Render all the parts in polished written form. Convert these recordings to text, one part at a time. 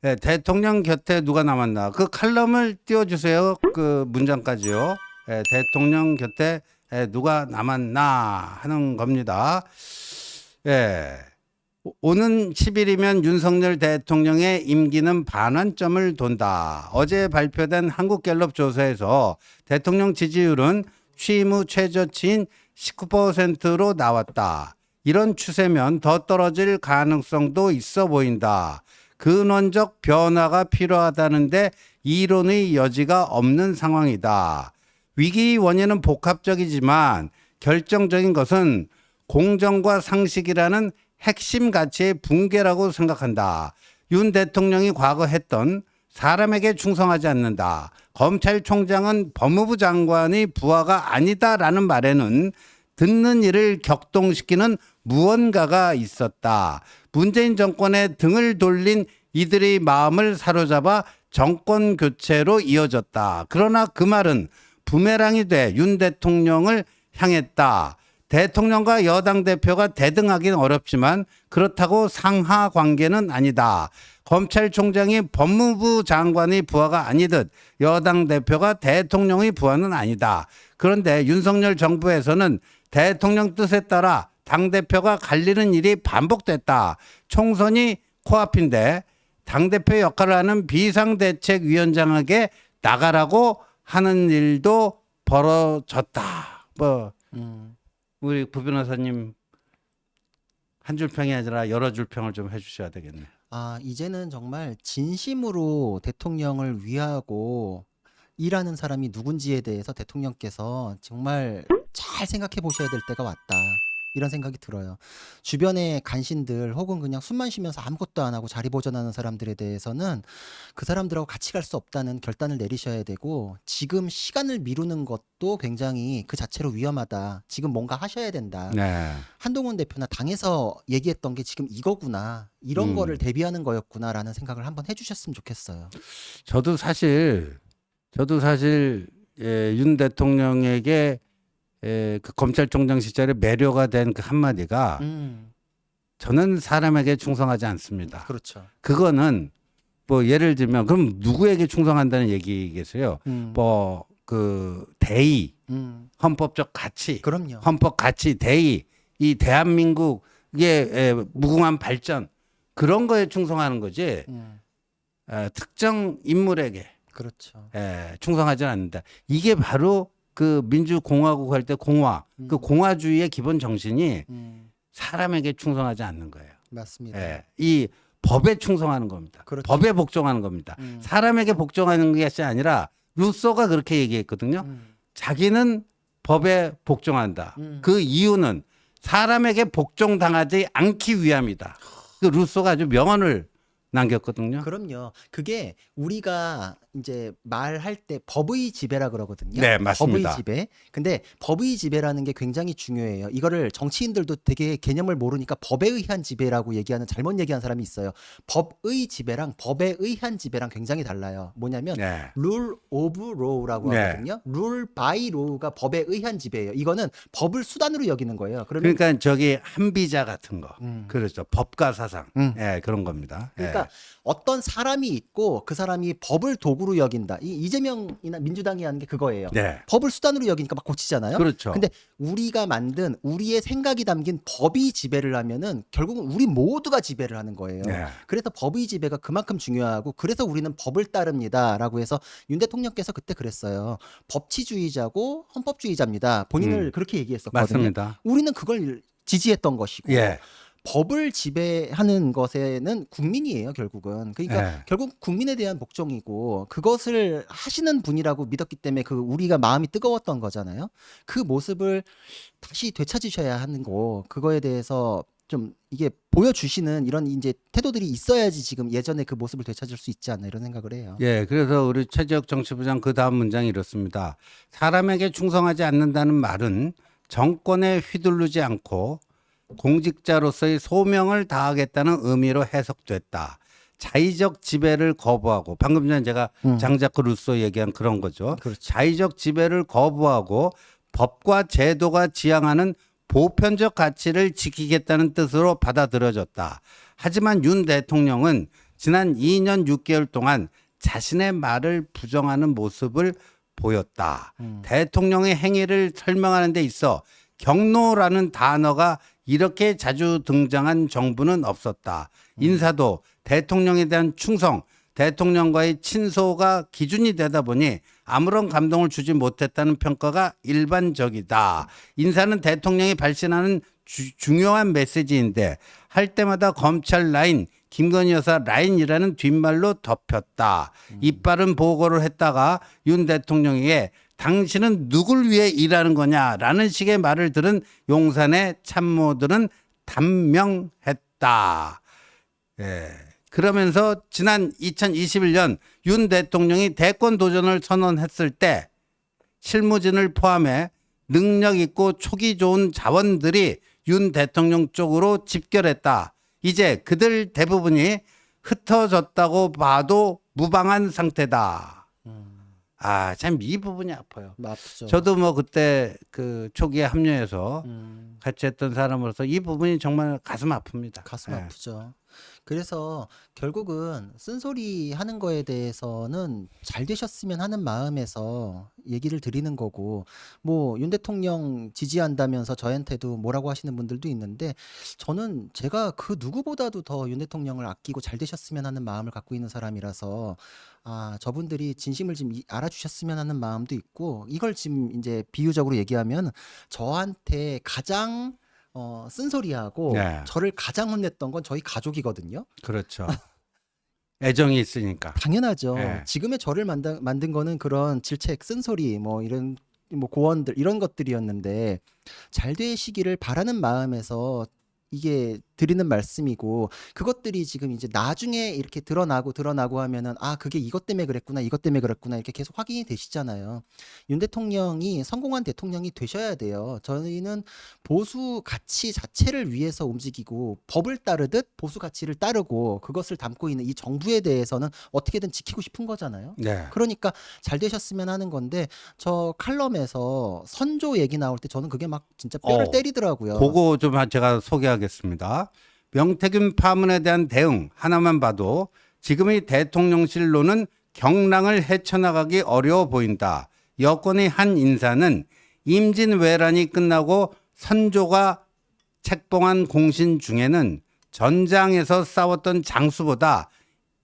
예, 대통령 곁에 누가 남았나? 그 칼럼을 띄워주세요. 그 문장까지요. 예, 대통령 곁에 누가 남았나 하는 겁니다. 예. 오는 10일이면 윤석열 대통령의 임기는 반환점을 돈다. 어제 발표된 한국갤럽 조사에서 대통령 지지율은 취임 후 최저치인 19%로 나왔다. 이런 추세면 더 떨어질 가능성도 있어 보인다. 근원적 변화가 필요하다는데 이론의 여지가 없는 상황이다. 위기 원인은 복합적이지만 결정적인 것은 공정과 상식이라는 핵심 가치의 붕괴라고 생각한다. 윤 대통령이 과거 했던 사람에게 충성하지 않는다. 검찰총장은 법무부 장관의 부하가 아니다라는 말에는 듣는 이를 격동시키는 무언가가 있었다. 문재인 정권에 등을 돌린 이들의 마음을 사로잡아 정권 교체로 이어졌다. 그러나 그 말은 부메랑이 돼 윤 대통령을 향했다. 대통령과 여당 대표가 대등하기는 어렵지만 그렇다고 상하 관계는 아니다. 검찰총장이 법무부 장관의 부하가 아니듯 여당 대표가 대통령의 부하는 아니다. 그런데 윤석열 정부에서는 대통령 뜻에 따라 당대표가 갈리는 일이 반복됐다. 총선이 코앞인데 당대표 역할을 하는 비상대책위원장에게 나가라고 하는 일도 벌어졌다. 우리 부 변호사님 한 줄 평이 아니라 여러 줄 평을 좀 해주셔야 되겠네요. 이제는 정말 진심으로 대통령을 위하고 일하는 사람이 누군지에 대해서 대통령께서 정말 잘 생각해 보셔야 될 때가 왔다. 이런 생각이 들어요. 주변의 간신들 혹은 그냥 숨만 쉬면서 아무것도 안 하고 자리 보존하는 사람들에 대해서는 그 사람들하고 같이 갈 수 없다는 결단을 내리셔야 되고, 지금 시간을 미루는 것도 굉장히 그 자체로 위험하다. 지금 뭔가 하셔야 된다. 네. 한동훈 대표나 당에서 얘기했던 게 지금 이거구나. 이런 거를 대비하는 거였구나라는 생각을 한번 해주셨으면 좋겠어요. 저도 사실 윤 대통령에게 그 검찰총장 시절에 매료가 된 그 한마디가 저는 사람에게 충성하지 않습니다. 그렇죠. 그거는 뭐 예를 들면 그럼 누구에게 충성한다는 얘기겠어요? 뭐 그 대의, 헌법적 가치, 그럼요. 헌법 가치, 대의, 이 대한민국의 무궁한 발전 그런 거에 충성하는 거지. 특정 인물에게 그렇죠. 충성하지는 않는다. 이게 바로 그 민주공화국 할 때 그 공화주의의 기본 정신이 사람에게 충성하지 않는 거예요. 맞습니다. 이 법에 충성하는 겁니다. 그렇죠. 법에 복종하는 겁니다. 사람에게 복종하는 것이 아니라 루소가 그렇게 얘기했거든요. 자기는 법에 복종한다. 그 이유는 사람에게 복종당하지 않기 위함이다. 그 루소가 아주 명언을 남겼거든요. 그럼요. 그게 우리가 이제 말할 때 법의 지배라 그러거든요. 네, 맞습니다. 법의 지배. 근데 법의 지배라는 게 굉장히 중요해요. 이거를 정치인들도 되게 개념을 모르니까 법에 의한 지배라고 얘기하는, 잘못 얘기하는 사람이 있어요. 법의 지배랑 법에 의한 지배랑 굉장히 달라요. 뭐냐면 rule of law라고 네. 하거든요. rule by law가 법에 의한 지배예요. 이거는 법을 수단으로 여기는 거예요. 그러면 그러니까 저기 한비자 같은 거. 그렇죠. 법과 사상. 그런 겁니다. 그러니까 어떤 사람이 있고 그 사람이 법을 도구로 여긴다. 이재명이나 민주당이 하는 게 그거예요. 네. 법을 수단으로 여기니까 막 고치잖아요. 그렇죠. 근데 우리가 만든 우리의 생각이 담긴 법이 지배를 하면은 결국은 우리 모두가 지배를 하는 거예요. 네. 그래서 법의 지배가 그만큼 중요하고, 그래서 우리는 법을 따릅니다라고 해서 윤 대통령께서 그때 그랬어요. 법치주의자고 헌법주의자입니다. 본인을 그렇게 얘기했었거든요. 맞습니다. 우리는 그걸 지지했던 것이고, 법을 지배하는 것에는 국민이에요, 결국은. 그러니까 결국 국민에 대한 복종이고, 그것을 하시는 분이라고 믿었기 때문에 그 우리가 마음이 뜨거웠던 거잖아요. 그 모습을 다시 되찾으셔야 하는 거, 그거에 대해서 좀 이게 보여주시는 이런 이제 태도들이 있어야지 지금 예전에 그 모습을 되찾을 수 있지 않나, 이런 생각을 해요. 그래서 우리 최재혁 정치부장 그 다음 문장이 이렇습니다. 사람에게 충성하지 않는다는 말은 정권에 휘둘르지 않고 공직자로서의 소명을 다하겠다는 의미로 해석됐다. 자의적 지배를 거부하고, 방금 전에 제가 장자크 루소 얘기한 그런 거죠. 그렇죠. 자의적 지배를 거부하고 법과 제도가 지향하는 보편적 가치를 지키겠다는 뜻으로 받아들여졌다. 하지만 윤 대통령은 지난 2년 6개월 동안 자신의 말을 부정하는 모습을 보였다. 대통령의 행위를 설명하는 데 있어 경로라는 단어가 이렇게 자주 등장한 정부는 없었다. 인사도 대통령에 대한 충성, 대통령과의 친소가 기준이 되다 보니 아무런 감동을 주지 못했다는 평가가 일반적이다. 인사는 대통령이 발신하는 중요한 메시지인데 할 때마다 검찰 라인, 김건희 여사 라인이라는 뒷말로 덮였다. 이빠른 보고를 했다가 윤 대통령에게 당신은 누굴 위해 일하는 거냐라는 식의 말을 들은 용산의 참모들은 단명했다. 예. 그러면서 지난 2021년 윤 대통령이 대권 도전을 선언했을 때 실무진을 포함해 능력 있고 촉이 좋은 자원들이 윤 대통령 쪽으로 집결했다. 이제 그들 대부분이 흩어졌다고 봐도 무방한 상태다. 아, 참 이 부분이 아파요. 아프죠. 저도 뭐 그때 그 초기에 합류해서 같이 했던 사람으로서 이 부분이 정말 가슴 아픕니다. 가슴 예. 아프죠. 그래서 결국은 쓴소리 하는 거에 대해서는 잘 되셨으면 하는 마음에서 얘기를 드리는 거고, 뭐 윤 대통령 지지한다면서 저한테도 뭐라고 하시는 분들도 있는데, 저는 제가 그 누구보다도 더 윤 대통령을 아끼고 잘 되셨으면 하는 마음을 갖고 있는 사람이라서, 저분들이 진심을 좀 알아주셨으면 하는 마음도 있고, 이걸 지금 이제 비유적으로 얘기하면 저한테 가장 쓴소리하고 네. 저를 가장 혼냈던 건 저희 가족이거든요. 그렇죠. 애정이 있으니까. 당연하죠. 네. 지금의 저를 만든 거는 그런 질책, 쓴소리, 뭐 이런 뭐 고언들 이런 것들이었는데, 잘 되시기를 바라는 마음에서 이게 드리는 말씀이고, 그것들이 지금 이제 나중에 이렇게 드러나고 하면은 그게 이것 때문에 그랬구나 이렇게 계속 확인이 되시잖아요. 윤 대통령이 성공한 대통령이 되셔야 돼요. 저희는 보수 가치 자체를 위해서 움직이고 법을 따르듯 보수 가치를 따르고 그것을 담고 있는 이 정부에 대해서는 어떻게든 지키고 싶은 거잖아요. 네. 그러니까 잘 되셨으면 하는 건데, 저 칼럼에서 선조 얘기 나올 때 저는 그게 막 진짜 뼈를 때리더라고요. 그거 좀 제가 소개하겠습니다. 명태균 파문에 대한 대응 하나만 봐도 지금의 대통령실로는 경랑을 헤쳐나가기 어려워 보인다. 여권의 한 인사는 임진왜란이 끝나고 선조가 책봉한 공신 중에는 전장에서 싸웠던 장수보다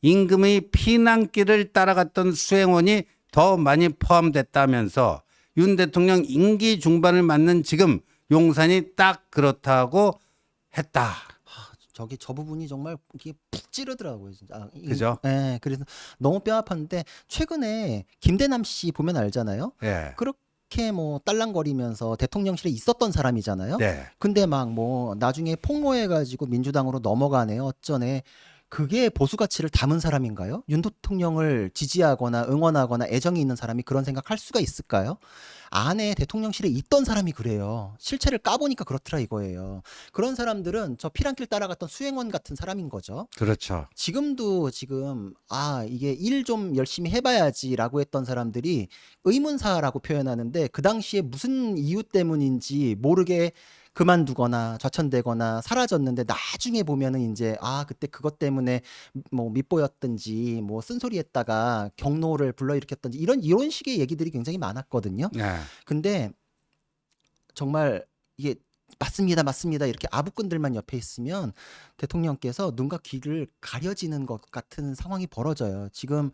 임금의 피난길을 따라갔던 수행원이 더 많이 포함됐다면서 윤 대통령 임기 중반을 맞는 지금 용산이 딱 그렇다고 했다. 저 부분이 정말 이게 푹 찌르더라고요, 진짜. 그죠? 네, 그래서 너무 뼈 아팠는데, 최근에 김대남 씨 보면 알잖아요. 예. 그렇게 뭐 딸랑거리면서 대통령실에 있었던 사람이잖아요. 네. 근데 막 뭐 나중에 폭로해가지고 민주당으로 넘어가네 어쩌네. 그게 보수 가치를 담은 사람인가요? 윤 대통령을 지지하거나 응원하거나 애정이 있는 사람이 그런 생각할 수가 있을까요? 안에 대통령실에 있던 사람이 그래요. 실체를 까보니까 그렇더라 이거예요. 그런 사람들은 저 피란길 따라갔던 수행원 같은 사람인 거죠. 그렇죠. 지금도 이게 일 좀 열심히 해봐야지라고 했던 사람들이 의문사라고 표현하는데, 그 당시에 무슨 이유 때문인지 모르게 그만두거나 좌천되거나 사라졌는데, 나중에 보면은 이제 그때 그것 때문에 뭐 밑보였든지 뭐 쓴소리했다가 경로를 불러일으켰든지 이런 식의 얘기들이 굉장히 많았거든요. 네. 근데 정말 이게 맞습니다 이렇게 아부꾼들만 옆에 있으면 대통령께서 눈과 귀를 가려지는 것 같은 상황이 벌어져요. 지금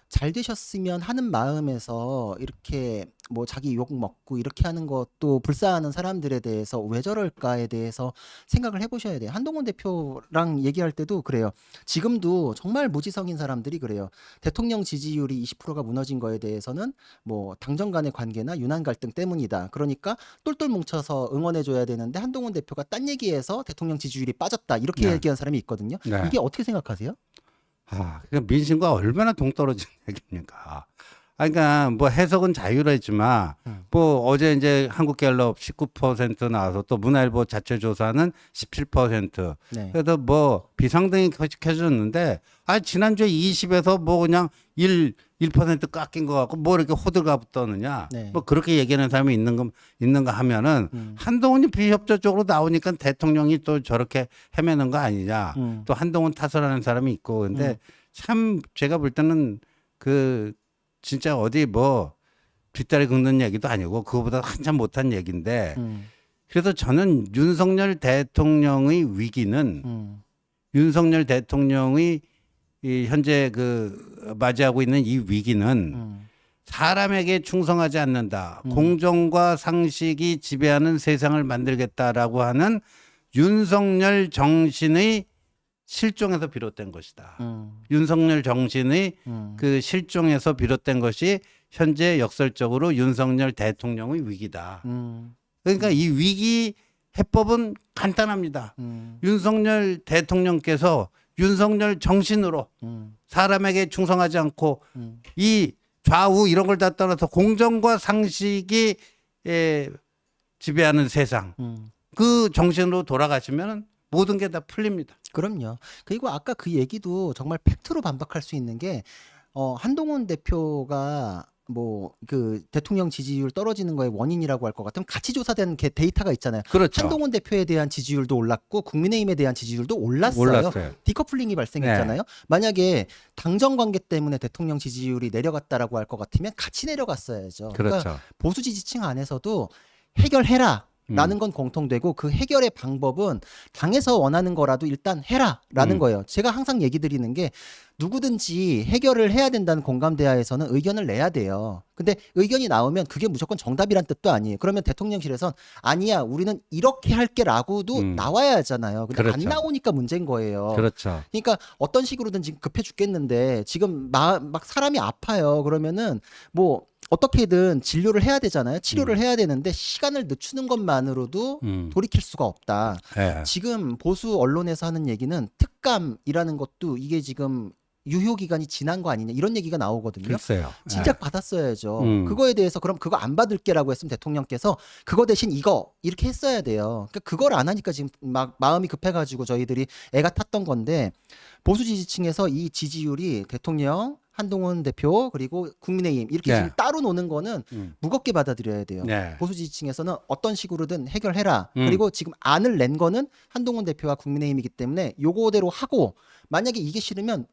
잘 되셨으면 하는 마음에서 이렇게 뭐 자기 욕 먹고 이렇게 하는 것도 불쌍하는 사람들에 대해서 왜 저럴까에 대해서 생각을 해보셔야 돼요. 한동훈 대표랑 얘기할 때도 그래요. 지금도 정말 무지성인 사람들이 그래요. 대통령 지지율이 20%가 무너진 거에 대해서는 뭐 당정 간의 관계나 유난 갈등 때문이다. 그러니까 똘똘 뭉쳐서 응원해줘야 되는데 한동훈 대표가 딴 얘기해서 대통령 지지율이 빠졌다. 이렇게 네. 얘기한 사람이 있거든요. 네. 이게 어떻게 생각하세요? 그러니까 민심과 얼마나 동떨어진 얘기입니까? 그러니까 뭐 해석은 자유로했지만 뭐 어제 이제 한국갤럽 19% 나와서 또 문화일보 자체 조사는 17%. 네. 그래서 뭐 비상등이 켜졌는데 지난주에 20에서 뭐 그냥 1% 깎인 것 같고 뭐 이렇게 호들갑 떠느냐. 네. 뭐 그렇게 얘기하는 사람이 있는가 하면은 한동훈이 비협조적으로 나오니까 대통령이 또 저렇게 헤매는 거 아니냐. 또 한동훈 탓을 하는 사람이 있고 근데 참 제가 볼 때는 그 진짜 어디 뭐 뒷다리 긁는 얘기도 아니고 그거보다 한참 못한 얘기인데 그래서 저는 윤석열 대통령의 위기는 윤석열 대통령의 이 현재 그 맞이하고 있는 이 위기는 사람에게 충성하지 않는다. 공정과 상식이 지배하는 세상을 만들겠다라고 하는 윤석열 정신의 실종에서 비롯된 것이다. 윤석열 정신의 그 실종에서 비롯된 것이 현재 역설적으로 윤석열 대통령의 위기다. 그러니까 이 위기 해법은 간단합니다. 윤석열 대통령께서 윤석열 정신으로 사람에게 충성하지 않고 이 좌우 이런 걸 다 떠나서 공정과 상식이 지배하는 세상 그 정신으로 돌아가시면 모든 게 다 풀립니다. 그럼요. 그리고 아까 그 얘기도 정말 팩트로 반박할 수 있는 게 한동훈 대표가 뭐 그 대통령 지지율 떨어지는 거의 원인이라고 할 것 같으면 같이 조사된 데이터가 있잖아요. 그렇죠. 한동훈 대표에 대한 지지율도 올랐고 국민의힘에 대한 지지율도 올랐어요. 디커플링이 발생했잖아요. 만약에 당정 관계 때문에 대통령 지지율이 내려갔다라고 할 것 같으면 같이 내려갔어야죠. 그렇죠. 그러니까 보수 지지층 안에서도 해결해라. 라는 건 공통되고 그 해결의 방법은 당에서 원하는 거라도 일단 해라라는 거예요. 제가 항상 얘기 드리는 게 누구든지 해결을 해야 된다는 공감대하에서는 의견을 내야 돼요. 근데 의견이 나오면 그게 무조건 정답이란 뜻도 아니에요. 그러면 대통령실에선 아니야 우리는 이렇게 할게라고도 나와야 하잖아요. 근데 그렇죠. 안 나오니까 문제인 거예요. 그렇죠. 그러니까 어떤 식으로든 지금 급해 죽겠는데 지금 막 사람이 아파요. 그러면은 뭐 어떻게든 진료를 해야 되잖아요. 치료를 해야 되는데 시간을 늦추는 것만으로도 돌이킬 수가 없다. 네. 지금 보수 언론에서 하는 얘기는 특감이라는 것도 이게 지금 유효 기간이 지난 거 아니냐 이런 얘기가 나오거든요. 글쎄요. 진작 받았어야죠. 음. 그거에 대해서 그럼 그거 안 받을게라고 했으면 대통령께서 그거 대신 이거 이렇게 했어야 돼요. 그러니까 그걸 안 하니까 지금 막 마음이 급해가지고 저희들이 애가 탔던 건데 보수 지지층에서 이 지지율이 대통령 한동훈 대표 그리고 국민의힘 이렇게 네. 지금 따로 노는 거는 무겁게 받아들여야 돼요. 네. 보수 지지층에서는 어떤 식으로든 해결해라. 그리고 지금 안을 낸 거는 한동훈 대표와 국민의힘이기 때문에 요거대로 하고 만약에 이게 싫으면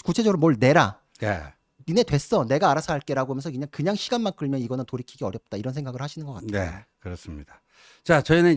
구체적으로 뭘 내라. 네. 니네 됐어. 내가 알아서 할게라고 하면서 그냥 시간만 끌면 이거는 돌이키기 어렵다. 이런 생각을 하시는 것 같아요. 네. 그렇습니다. 자, 저희는